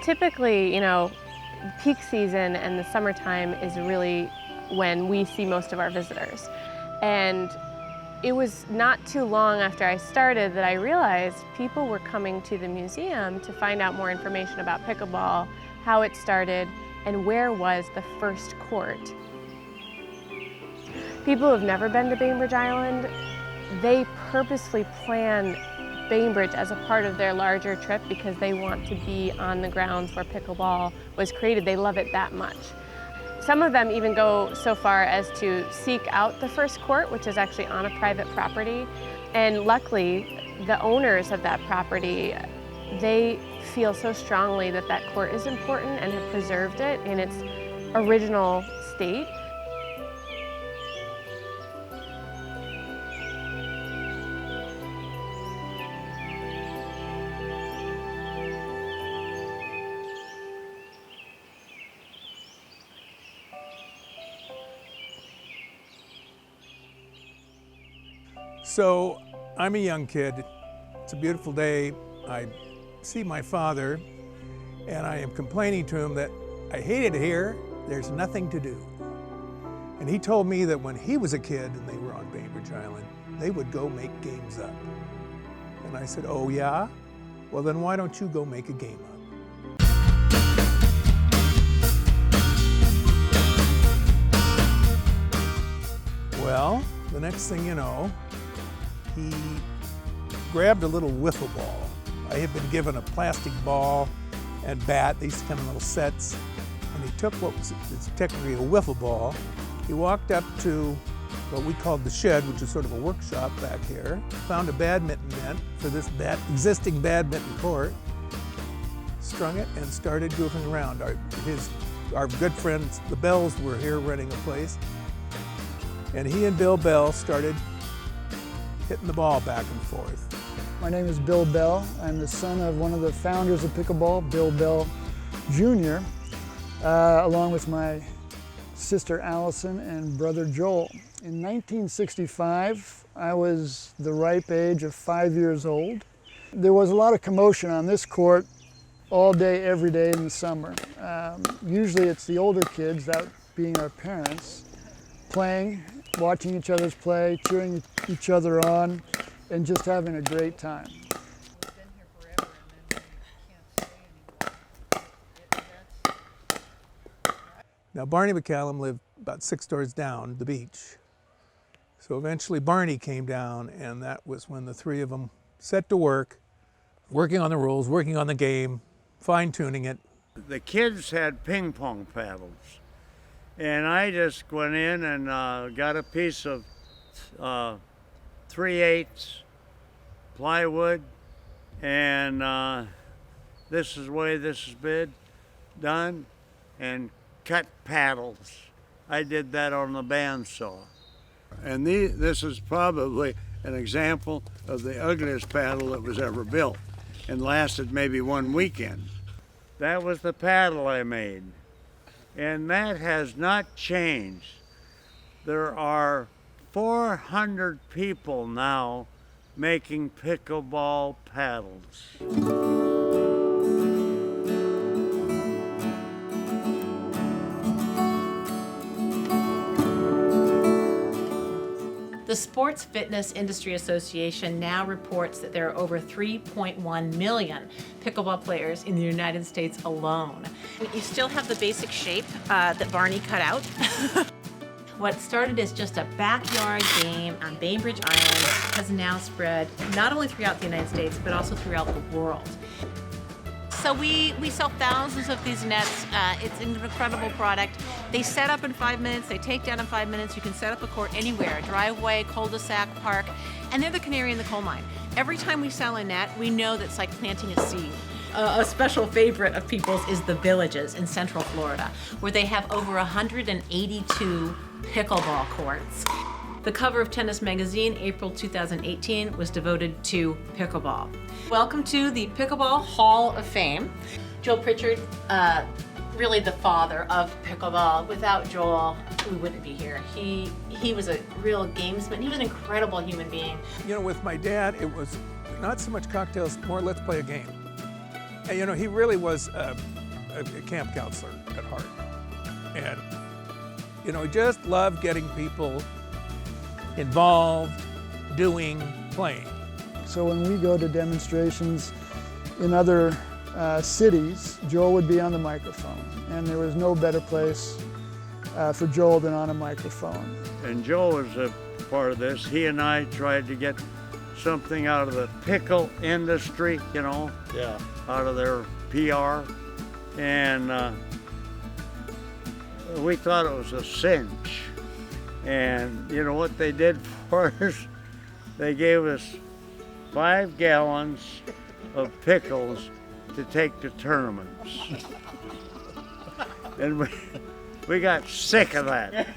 Typically, peak season and the summertime is really when we see most of our visitors. And it was not too long after I started that I realized people were coming to the museum to find out more information about pickleball, how it started, and where was the first court. People who have never been to Bainbridge Island, they purposely plan Bainbridge as a part of their larger trip because they want to be on the grounds where pickleball was created. They love it that much. Some of them even go so far as to seek out the first court, which is actually on a private property. And luckily, the owners of that property, they feel so strongly that that court is important and have preserved it in its original state. So I'm a young kid. It's a beautiful day. I see my father and I am complaining to him that I hate it here, there's nothing to do. And he told me that when he was a kid and they were on Bainbridge Island, they would go make games up. And I said, oh yeah? Well then why don't you go make a game up? Well, the next thing you know, he grabbed a little wiffle ball. I had been given a plastic ball and bat. They used to come in little sets. And he took what was technically a wiffle ball. He walked up to what we called the shed, which is sort of a workshop back here, found a badminton net for this existing badminton court, strung it, and started goofing around. Our good friends, the Bells, were here renting a place. And he and Bill Bell started hitting the ball back and forth. My name is Bill Bell. I'm the son of one of the founders of pickleball, Bill Bell Jr., along with my sister Allison and brother Joel. In 1965, I was the ripe age of 5 years old. There was a lot of commotion on this court all day, every day in the summer. Usually it's the older kids, that being our parents, playing, watching each other's play, cheering each other on, and just having a great time. Now Barney McCallum lived about 6 doors down the beach. So eventually Barney came down, and that was when the three of them set to work, working on the rules, working on the game, fine-tuning it. The kids had ping pong paddles. And I just went in and got a piece of 3/8 plywood, and this is the way this is done, and cut paddles. I did that on the bandsaw. And this is probably an example of the ugliest paddle that was ever built, and lasted maybe 1 weekend. That was the paddle I made. And that has not changed. There are 400 people now making pickleball paddles. The Sports Fitness Industry Association now reports that there are over 3.1 million pickleball players in the United States alone. You still have the basic shape that Barney cut out. What started as just a backyard game on Bainbridge Island has now spread not only throughout the United States, but also throughout the world. So we sell thousands of these nets. It's an incredible product. They set up in 5 minutes, they take down in 5 minutes. You can set up a court anywhere, driveway, cul-de-sac, park, and they're the canary in the coal mine. Every time we sell a net, we know that's like planting a seed. A special favorite of people's is the Villages in Central Florida, where they have over 182 pickleball courts. The cover of Tennis Magazine, April 2018, was devoted to pickleball. Welcome to the Pickleball Hall of Fame. Joel Pritchard really the father of pickleball. Without Joel, we wouldn't be here. He was a real gamesman. He was an incredible human being. You know, with my dad, it was not so much cocktails, more let's play a game. And you know, he really was a camp counselor at heart. And you know, he just loved getting people involved, doing, playing. So when we go to demonstrations in other cities, Joel would be on the microphone, and there was no better place for Joel than on a microphone. And Joe was a part of this. He and I tried to get something out of the pickle industry, you know, out of their PR, and we thought it was a cinch. And you know what they did for us? They gave us 5 gallons of pickles to take to tournaments. And we got sick of that.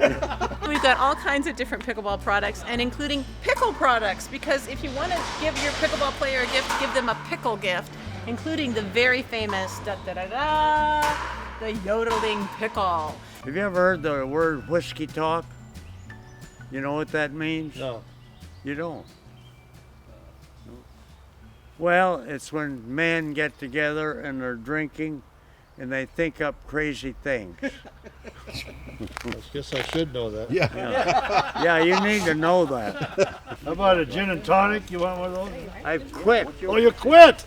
We've got all kinds of different pickleball products, and including pickle products, because if you want to give your pickleball player a gift, give them a pickle gift, including the very famous the yodeling pickle. Have you ever heard the word whiskey talk? You know what that means? No. You don't? No. Well, it's when men get together and they're drinking and they think up crazy things. I guess I should know that. Yeah, you need to know that. How about a gin and tonic? You want one of those? I've quit. Oh, you quit?